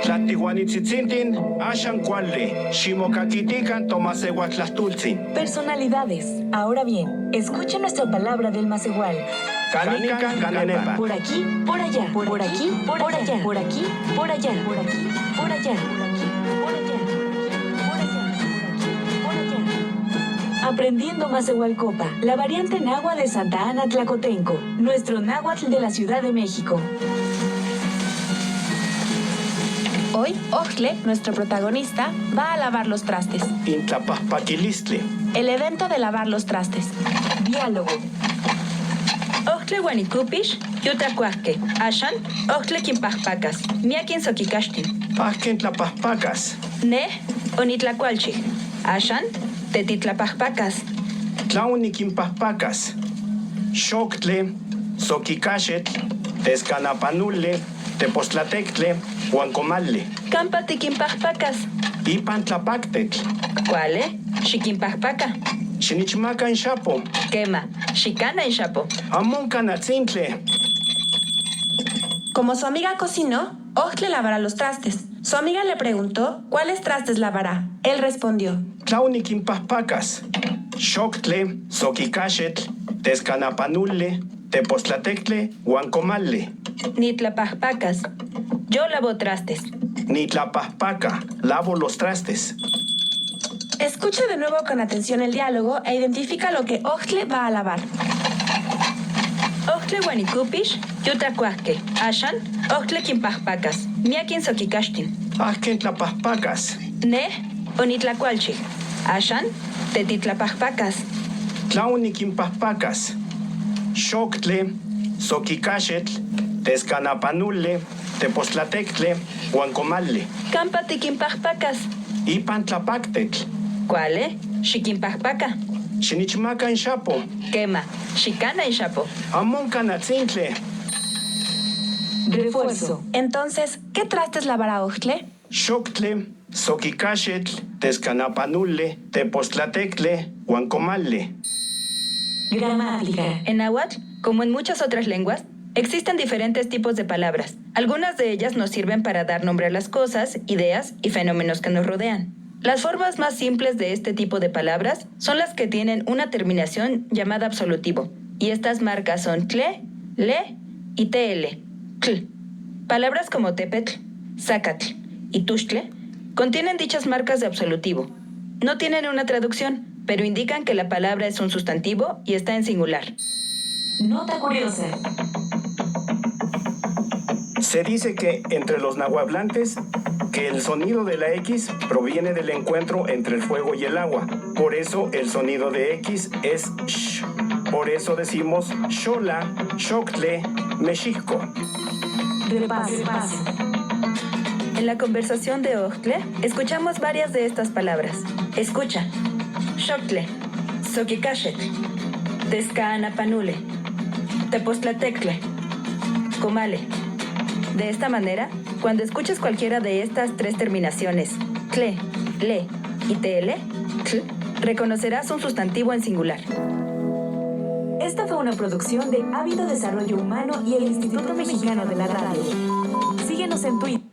Tlatihuanitzitzintin, Ashan Kuale, Shimokakitikan, Tomasehuatlastultzin. Personalidades. Ahora bien, escuche nuestra palabra del Macehual. Canica, Canenepa. Por aquí, por allá, por aquí, por allá, por aquí, por allá, por aquí, por allá, por aquí, por allá, por allá, por allá. Aprendiendo Macehualcopa, la variante náhuatl de Santa Ana Tlacotenco, nuestro náhuatl de la Ciudad de México. Hoy, Ojtle, nuestro protagonista, va a lavar los trastes. Intlapahpaquilistli. El evento de lavar los trastes. Diálogo. Ojtle Huanicupish, Yutacuasque, Ashan, Ojtle Quimpajpacas, Miaquin Soquicashtin. Pahquen tlapahpacas. Ne, Onitlacualchig, Ashan, Tetitlapajpacas. Tlauniquimpahpacas. Xoctle, Soquicachetl, Tescanapanule, Tepostlatectle, Huancomalle. Campa Tiquimpajpacas. Ipan tlapactetl. ¿Cuál? Xiquimpajpaca. Xinichmaca en Chapo. Quema, Xicana en Chapo. Amon canatzintle. Como su amiga cocinó, Ojtle lavará los trastes. Su amiga le preguntó cuáles trastes lavará. Él respondió: Tlauniquimpahpacas. Xoctle, Soquicachetl, Tescanapanule, Tepostlatectle, Huancomalle. Nitlapajpacas. Yo lavo trastes. Nitlapahpaca. Lavo los trastes. Escucha de nuevo con atención el diálogo e identifica lo que Ojtle va a lavar. Ojtle Huanicupish, Yutacuasque, Ashan, Ojtle Quimpajpacas, Miaquin Soquicashtin. Pahquen tlapahpacas. Ne, Onitlacualchig, Ashan, Tetitlapajpacas. Tlauniquimpahpacas. Xoctle, Soquicachetl, Tescanapanule, Tepostlatectle, Huancomalle. Campa Tiquimpajpacas. Ipan tlapactetl. ¿Cuál? Xiquimpajpaca. Xinichmaca en Chapo. Quema, Xicana en Chapo. Amon canatzintle. Refuerzo. Entonces, ¿qué trastes lavará Ojtle? Xoctle, Soquicachetl, Tescanapanule, Tepostlatectle, Huancomalle. Gramática. En náhuatl, como en muchas otras lenguas, existen diferentes tipos de palabras. Algunas de ellas nos sirven para dar nombre a las cosas, ideas y fenómenos que nos rodean. Las formas más simples de este tipo de palabras son las que tienen una terminación llamada absolutivo, y estas marcas son tle, le y tl. Tl. Palabras como tepetl, zacatl y tuxtle contienen dichas marcas de absolutivo. No tienen una traducción, pero indican que la palabra es un sustantivo y está en singular. Nota curiosa. Se dice que entre los nahuablantes que el sonido de la X proviene del encuentro entre el fuego y el agua. Por eso el sonido de X es sh. Por eso decimos xola, xoctle, mexico. Repaso. En la conversación de Ojtle, escuchamos varias de estas palabras. Escucha. Xoctle, Soquicachetl, Tescanapanule, Tepostlatectle, Comale. De esta manera, cuando escuches cualquiera de estas tres terminaciones, tle, le y tl, tl, reconocerás un sustantivo en singular. Esta fue una producción de Hábito Desarrollo Humano y el Instituto Mexicano de la Radio. Síguenos en Twitter.